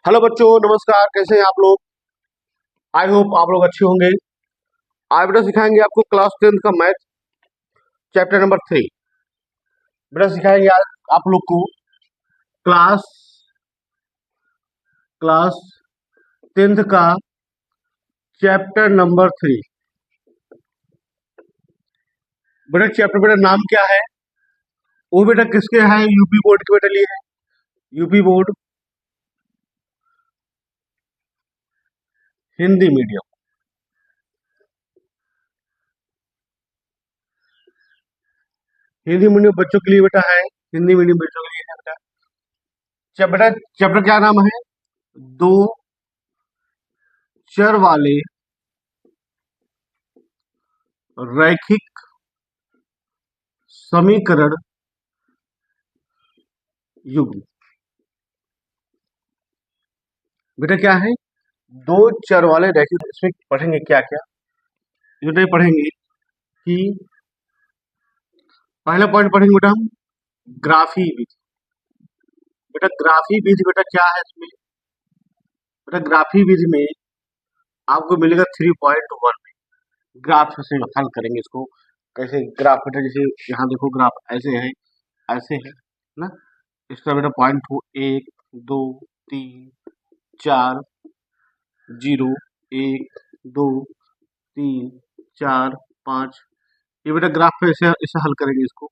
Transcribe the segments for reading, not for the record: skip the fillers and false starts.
Hello बच्चों, नमस्कार। कैसे हैं आप लोग? आई होप आप लोग अच्छे होंगे। आज बेटा सिखाएंगे आपको क्लास 10th का मैथ चैप्टर नंबर 3। बेटा सिखाएंगे आज आप लोग को क्लास क्लास 10th का चैप्टर नंबर 3। बेटा चैप्टर बेटा नाम क्या है? वो बेटा किसके है? यूपी बोर्ड के बेटा लिए है। UP board Hindi medium. Hindi medium बच्चों के लिए बेटा है। हिंदी मीडियम बच्चों के लिए है बेटा। बेटा चैप्टर क्या नाम है? दो चर वाले रैखिक समीकरण युग्म। बेटा क्या है? दो चर वाले रैखिक। इसमें पढ़ेंगे क्या क्या? ये पढ़ेंगे कि पहला पॉइंट पढ़ेंगे बेटा हम ग्राफी विधि। बेटा ग्राफी विधि बेटा क्या है इसमें? बेटा ग्राफी विधि में आपको मिलेगा 3.1 में ग्राफ से हल करेंगे इसको। कैसे ग्राफ बेटा? जैसे यहाँ देखो ग्राफ ऐसे है, ऐसे है ना। इसका बेटा पॉइंट हो 1 2 3 4 0 1 2 3 4 5। ये बेटा ग्राफ पे ऐसे ऐसे हल करेंगे इसको।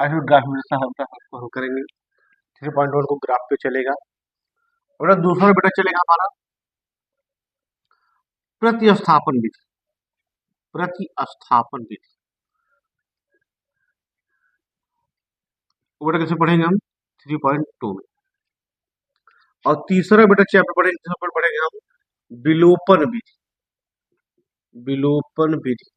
ऐसे ग्राफ में ऐसा हल करेंगे। 3.1 को ग्राफ पे चलेगा। बेटा दूसरा बेटा चलेगा हमारा प्रतिस्थापन विधि। प्रतिस्थापन विधि बेटा कैसे पढ़ेंगे हम? 3.2 में। और तीसरा बेटा चैप्टर पढ़ेंगे, तीसरा पढ़ेंगे हम विलोपन विधि। विलोपन विधि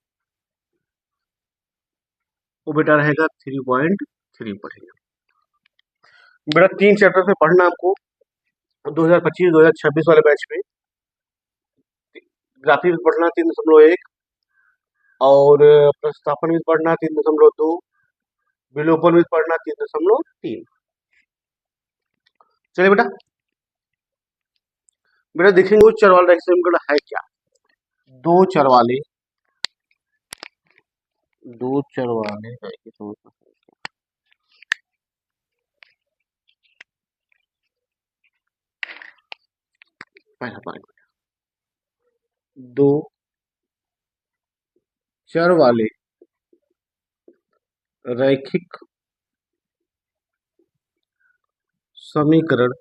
वो बेटा रहेगा 3.3 पढ़ेंगे। बेटा 3 चैप्टर से पढ़ना हमको 2025-2026 वाले बैच में। ग्राफी भी पढ़ना 3.1 और प्रतिस्थापन भी पढ़ना 3.2, विलोपन भी पढ़ना 3.3। चलिए बेटा बेटा देखेंगे दो चर वाले रैखिक समीकरण है क्या। दो चर वाले रैखिक समीकरण पहला पॉइंट, दो चर वाले रैखिक समीकरण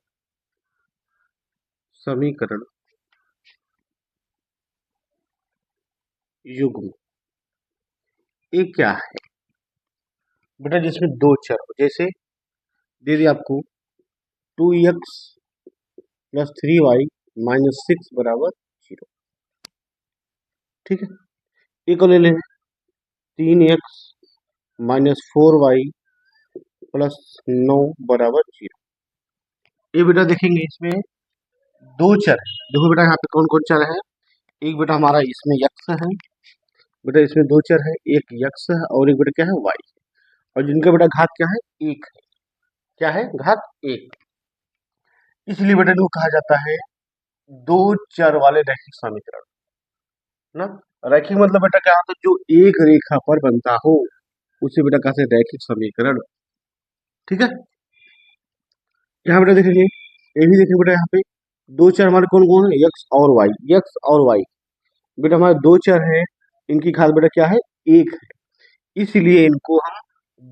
युग्म। ये क्या है बेटा? जिसमें दो चर हो, जैसे दे दिया आपको 2x + 3y - 6 = 0। ठीक है। एक ले लें 3x - 4y + 9 = 0। ये बेटा देखेंगे इसमें दो चर है। देखो बेटा यहाँ पे कौन कौन चर है? एक बेटा हमारा इसमें x है। बेटा इसमें दो चर है, एक x है और एक बेटा क्या है? y। और जिनका बेटा घात क्या है? 1 है। क्या है? घात 1। इसलिए बेटा इनको कहा जाता है दो चर वाले रैखिक समीकरण ना। रैखिक मतलब बेटा क्या होता है? जो एक रेखा पर बनता हो उसे बेटा कहते हैं रैखिक समीकरण। ठीक है। यहाँ बेटा देखेंगे, ये भी देखेंगे बेटा यहाँ पे दो चर हमारे कौन कौन है? x और y। x और y बेटा हमारे दो चर है, इनकी घात बेटा क्या है? 1 है। इसलिए इनको हम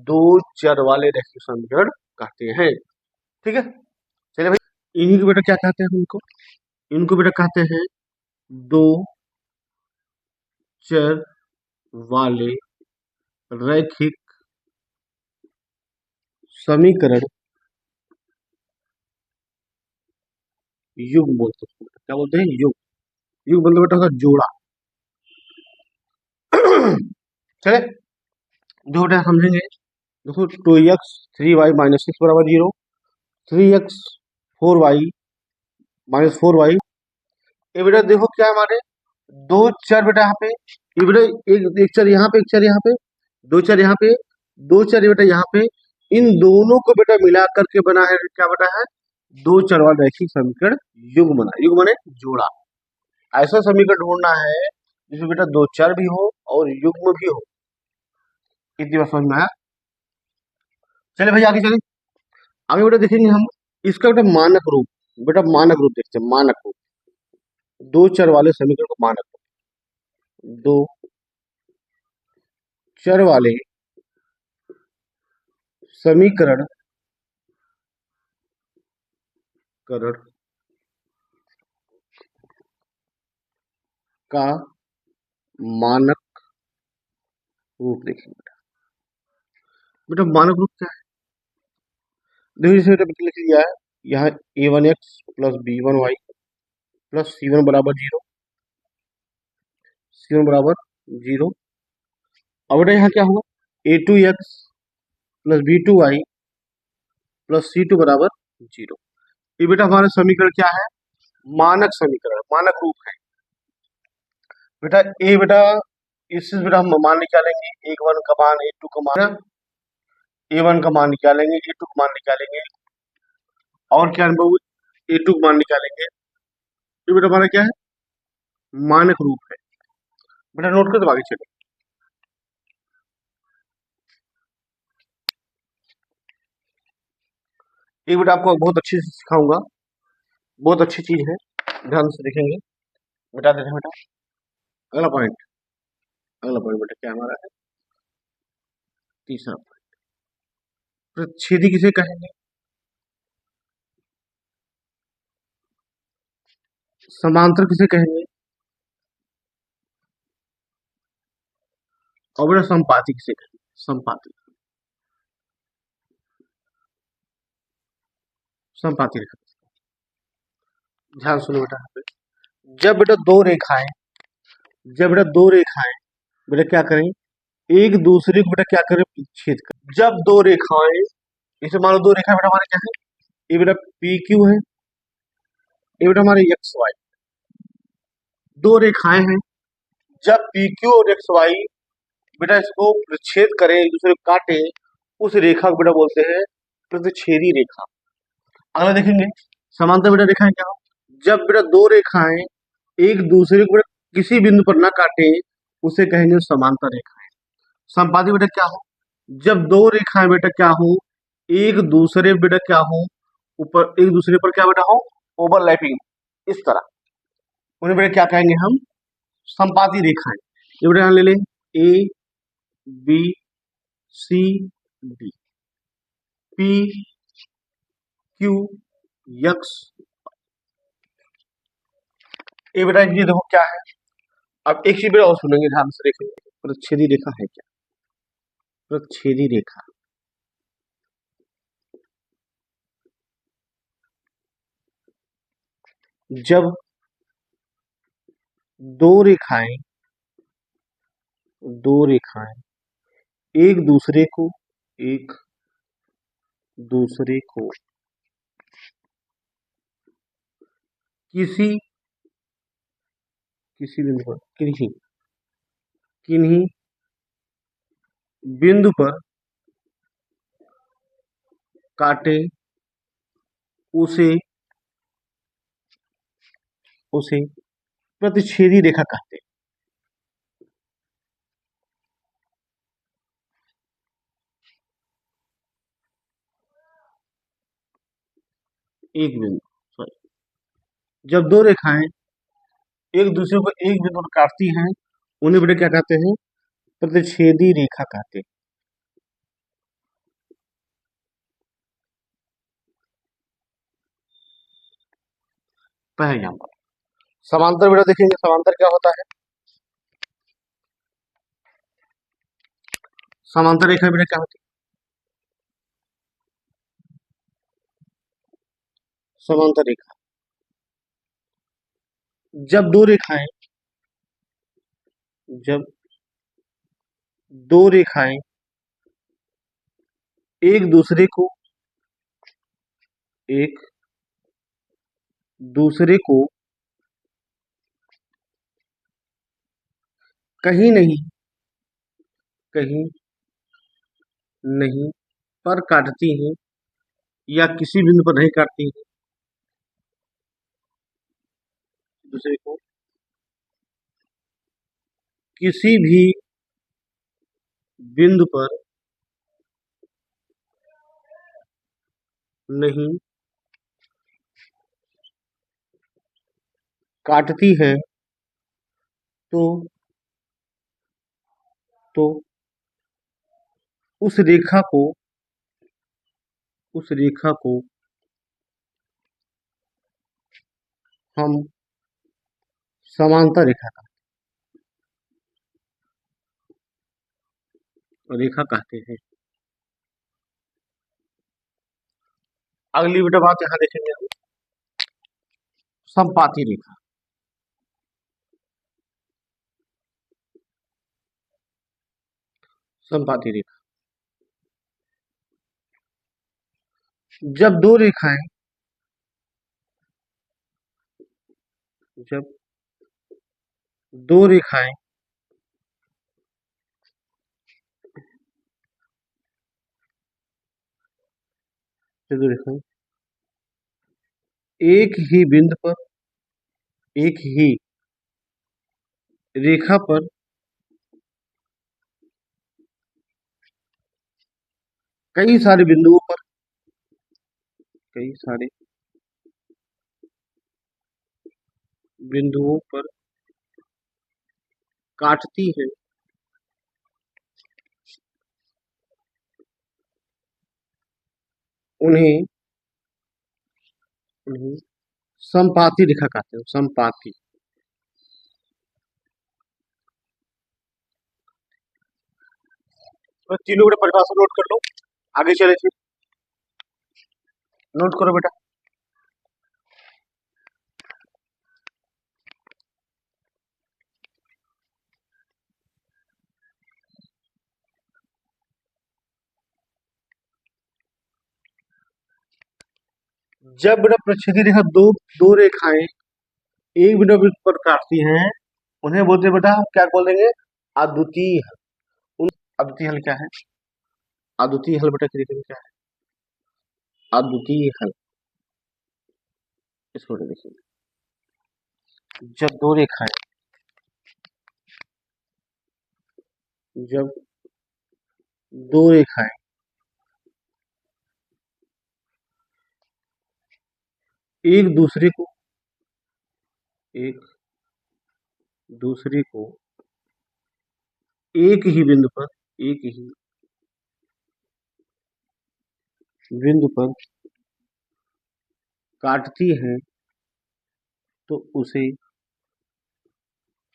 दो चर वाले रैखिक समीकरण कहते हैं। ठीक है। चलिए भाई, इन्हीं को बेटा क्या कहते हैं? इनको बेटा कहते हैं दो चर वाले रैखिक समीकरण युग्म बोलते हैं। क्या बोलते हैं? युग। युग मतलब बेटा होता जोड़ा। चले जो बेटा समझेंगे। देखो 2x 3y - 6 = 0, 3x 4y -4y। ये बेटा देखो क्या है हमारे दो चर बेटा यहाँ पे, ये बेटा एक चर यहाँ पे, एक चर यहाँ पे, दो चर यहाँ पे, दो चर बेटा यहाँ पे, इन दोनों को बेटा मिला करके बना है क्या बना है, दो चर वाला रैखिक समीकरण युग्म बना। युग्म माने जोड़ा। ऐसा समीकरण ढूंढना है जिसमें बेटा दो चर भी हो और युग्म भी हो। इतनी बात समझ में आया? चले भाई आगे चले। आगे बेटा देखेंगे हम इसका बेटा मानक रूप। बेटा मानक रूप देखते हैं, मानक रूप दो चर वाले समीकरण को मानक रूप। दो चर वाले समीकरण करण का मानक रूप देखेंगे बेटा। बेटा मानक रूप क्या है? देखिए जैसे बेटा लिख लिया है यहाँ a1x plus b1y plus c1 बराबर 0, c1 बराबर 0। अब बेटा यहाँ क्या होगा a2x plus b2y plus c2 बराबर 0। ये बेटा हमारा समीकरण क्या है? मानक समीकरण, मानक रूप है बेटा। ए बेटा इससे बेटा हम मान निकालेंगे a1 का मान, a2 का मान, a1 का मान निकालेंगे, a2 का मान निकालेंगे और क्या a2 का मान निकालेंगे। ये बेटा हमारा क्या है? मानक रूप है बेटा। नोट कर तो आगे चले। एक बेटा आपको बहुत अच्छी से सिखाऊंगा, बहुत अच्छी चीज है, ध्यान से देखेंगे। बता देते हैं बेटा अगला पॉइंट। अगला पॉइंट बेटा क्या हमारा है? तीसरा पॉइंट, प्रच्छेदी किसे कहेंगे? समांतर किसे कहेंगे? और बेटा संपाती किसे कहेंगे? संपाती, संपाती रेखा। ध्यान सुनो बेटा यहाँ पे, जब बेटा दो रेखाएं, जब बेटा दो रेखाएं बेटा क्या करें, एक दूसरे को बेटा क्या करें, छेद करें। जब दो रेखाएं, इसे मान लो दो रेखाएं बेटा हमारे क्या है, ये बेटा पी क्यू है, ये बेटा हमारे एक्स वाई, दो रेखाएं हैं। जब पी क्यू और एक्स वाई बेटा इसको छेद करें, एक दूसरे को काटे, उस रेखा को बेटा बोलते हैं प्रतिच्छेदी रेखा। अगला देखेंगे समांतर बेटा रेखाएं क्या हो? जब बेटा दो रेखाएं एक दूसरे को बेटा किसी बिंदु पर ना काटे उसे कहेंगे समांतर रेखाएं। संपाती बेटा क्या हो? जब दो रेखाएं बेटा क्या हो, एक दूसरे बेटा क्या हो, ऊपर एक दूसरे पर क्या बेटा हो, ओवरलैपिंग, इस तरह, उन्हें बेटा क्या कहेंगे हम? संपाती रेखाएं। ये बेटा यहाँ ले लें A B C D, P Q X. ये बेटा ये देखो क्या है। अब एक चीज बेटा और सुनेंगे, ध्यान से देखेंगे, प्रच्छेदी रेखा है क्या? प्रच्छेदी रेखा, जब दो रेखाएं, दो रेखाएं एक दूसरे को, एक दूसरे को किसी किसी बिंदु पर, किन्हीं किन्हीं बिंदु पर काटे, उसे उसे प्रतिच्छेदी रेखा कहते हैं। एक बिंदु, सॉरी, जब दो रेखाएं एक दूसरे को एक बिंदु पर काटती हैं उन्हें बेटा क्या कहते हैं? प्रतिच्छेदी रेखा कहते हैं। पहले एग्जाम्पल समांतर बेटा देखेंगे, समांतर क्या होता है? समांतर रेखा बेटा क्या होती है? समांतर रेखा, जब दो रेखाएं, जब दो रेखाएं एक दूसरे को, एक दूसरे को कहीं नहीं, कहीं नहीं पर काटती हैं, या किसी बिंदु पर नहीं काटती हैं, दूसरे को किसी भी बिंदु पर नहीं काटती है, तो तो उस रेखा को, उस रेखा को हम समांतर रेखा का रेखा कहते हैं। अगली बेटा बात यहाँ देखेंगे हम, समपाती रेखा। समपाती रेखा, जब दो रेखाएं, जब दो रेखाएं जब दो रेखाएं एक ही बिंदु पर, एक ही रेखा पर कई सारे बिंदुओं पर, कई सारे बिंदुओं पर काटती है, उन्हें उन्हें समपाती रेखा कहते हैं। समपाती, तो तीनों बेटा परिभाषा नोट कर लो, आगे चले फिर। नोट करो बेटा। जब बेटा प्रच्छेदी रेखा दो दो रेखाएं एक बिंदु पर काटती हैं, उन्हें बोलते हैं बेटा, क्या बोल देंगे, अद्वितीय हल। उन अद्वितीय हल क्या है? अद्वितीय हल बेटा की क्या है? अद्वितीय हल। इसको देखिए, जब दो रेखाएं, जब दो रेखाएं एक दूसरे को, एक दूसरे को एक ही बिंदु पर, एक ही बिंदु पर काटती है, तो उसे,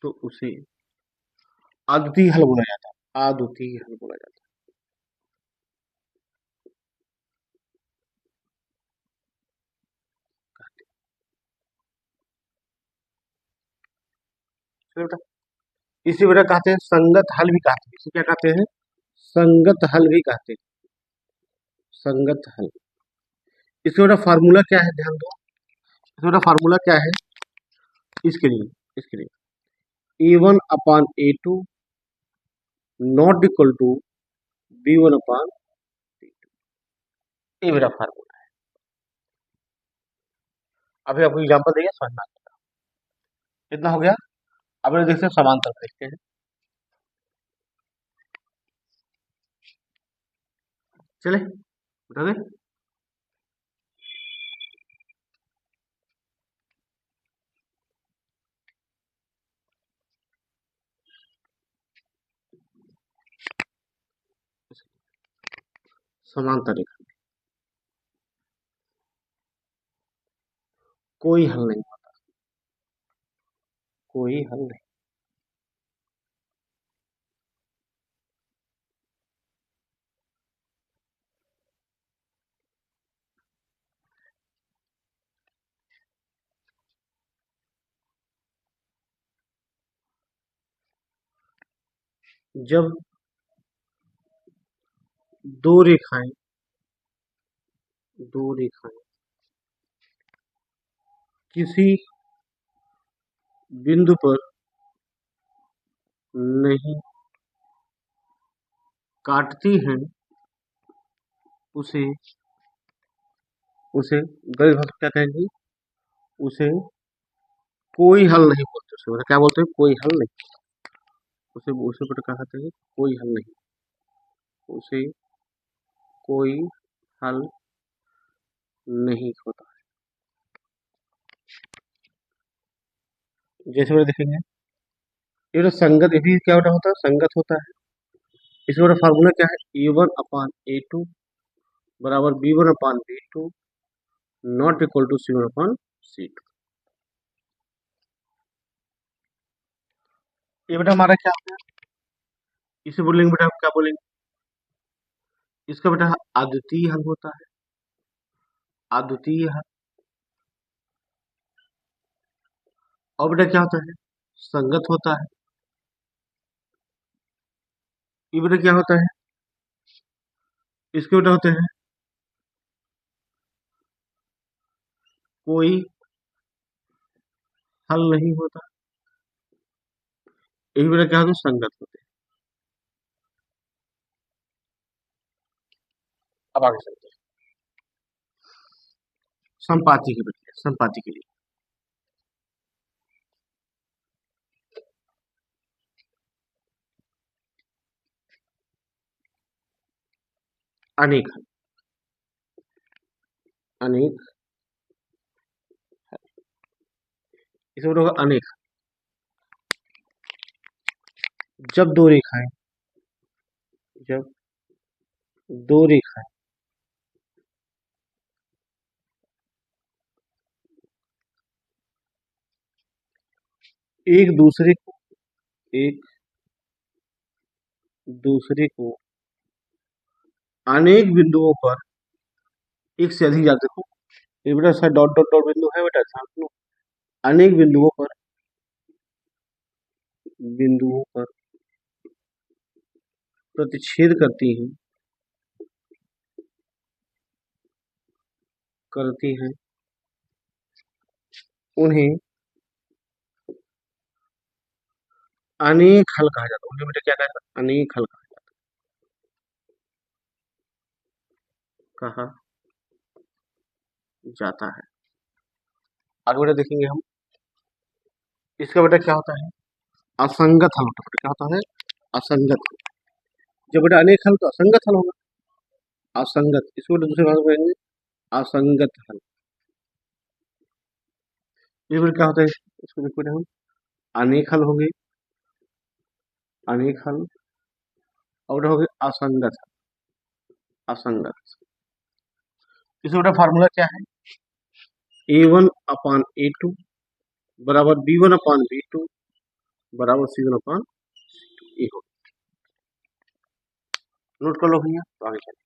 तो उसे अद्वितीय हल बोला जाता है। अद्वितीय हल बोला जाता है बेटा। इसी बेटा कहते हैं संगत हल भी कहते हैं। इसे क्या कहते हैं? संगत हल भी कहते हैं। संगत हल। इसका बेटा फार्मूला क्या है, ध्यान दो। इसका बेटा फार्मूला क्या है इसके लिए, इसके लिए A1/A2 not equal to B1/B2, ये मेरा फार्मूला है। अभी आपको एग्जांपल देंगे, समझना। कितना हो गया? अब देखते हैं समांतर देखते हैं। चले बता दे। समांतर रेखा कोई हल नहीं होता, कोई हल नहीं। जब दो रेखाएं, दो रेखाएं किसी बिंदु पर नहीं काटती हैं उसे उसे गणित भाषा क्या कहेंगे, उसे कोई हल नहीं बोलते, उसे मतलब क्या बोलते हैं, कोई हल नहीं, उसे उसे बेटा क्या कहते हैं, कोई हल नहीं, उसे कोई हल नहीं होता। जैसे बेटा देखेंगे ये जो संगत, ये भी क्या बेटा होता है, संगत होता है। इसका बेटा फार्मूला क्या है, A1/A2 बराबर B1/B2 not equal to C1/C2। ये बेटा हमारा क्या होता है, इसे बोलेंगे बेटा आप क्या बोलेंगे, इसका बेटा अद्वितीय हल होता है, अद्वितीय हल। और बेटा क्या होता है, संगत होता है। ये बेटा क्या होता है, इसके बेटा होते हैं कोई हल नहीं होता। ये बेटा क्या होता है, संगत होते हैं। अब आगे चलते हैं संपाति के बेटे, संपाति के लिए अनेक हल, अनेक, इसे बोलोगे अनेक। जब दो रेखाएं, जब दो रेखाएं एक दूसरे को, एक दूसरे को अनेक बिंदुओं पर एक से अधिक जाते, देखो ये बेटा सर डॉट डॉट डॉट बिंदु है बेटा, ध्यान सुनो, अनेक बिंदुओं पर, बिंदुओं पर प्रतिच्छेद करती हैं, करती हैं, उन्हें अनेक हल कहा जाता है। उन्हें बेटा क्या कहा जाता है, अनेक हल कहा जाता है। आगे बेटा देखेंगे हम, इसका बेटा क्या होता है, असंगत हल होता है। बेटा क्या होता है, असंगत हल। जब बेटा अनेक हल तो असंगत हल होगा, असंगत, इसको बेटा दूसरे भाग में कहेंगे असंगत हल। ये बेटा क्या होता है, इसको देखो बेटा हम, अनेक हल होंगे, अनेक हल, और बेटा हो गए असंगत हल, असंगत। इसका बेटा फार्मूला क्या है, A1/A2 बराबर B1/B2 बराबर C1/E हो। नोट कर लो भैया, तो आगे चलिए।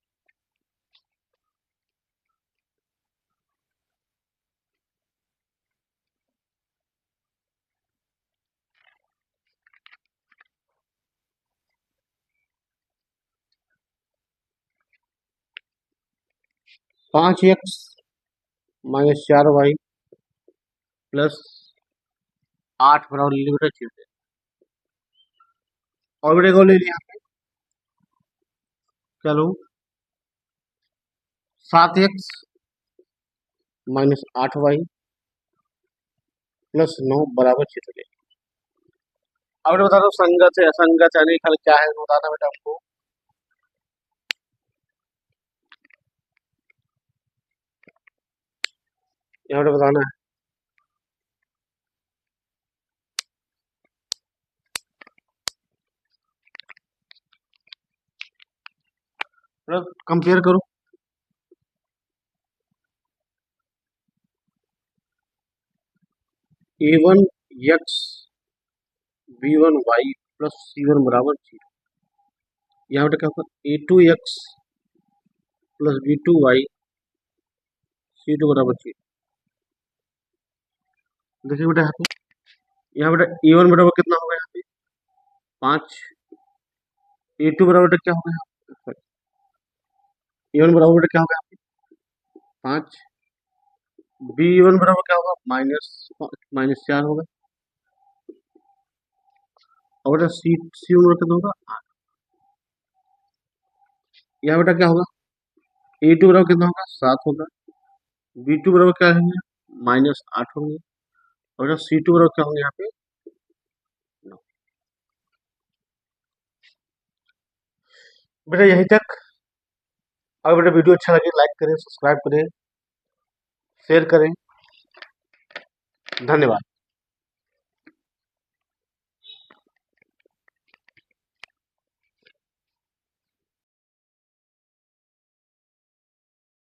5x माइनस 4y प्लस 8 बराबर लिमिट चिन्ह, और बेटे को ले लिया, चलो 7x माइनस 8y प्लस 9 बराबर चिन्ह ले। अब बेटा बता दो संगत है असंगत है अनेक हल क्या है, बताना बेटा हमको। यहाँ पे बताना है, मतलब कंपेयर करो, A1x B1y प्लस C1 बराबर 0। यहाँ पे क्या होगा, A2x प्लस B2y C2 बराबर 0। देखिए बेटा यहाँ बेटा A1 बराबर कितना होगा, यहाँ पे 5, A2 बराबर बेटा क्या होगा, A1 बराबर बेटा क्या होगा यहाँ पे 5, B1 बराबर क्या होगा, माइनस 4 होगा। और बेटा C1 बराबर कितना होगा, 8। यहाँ बेटा क्या होगा, A2 बराबर कितना होगा, 7 होगा। B2 बराबर क्या होंगे, -8 होंगे। और बेटा C2 बराबर क्या होंगे यहाँ पे, 9। बेटा यहीं तक। अगर बेटा वीडियो अच्छा लगे लाइक करें, सब्सक्राइब करें, शेयर करें। धन्यवाद।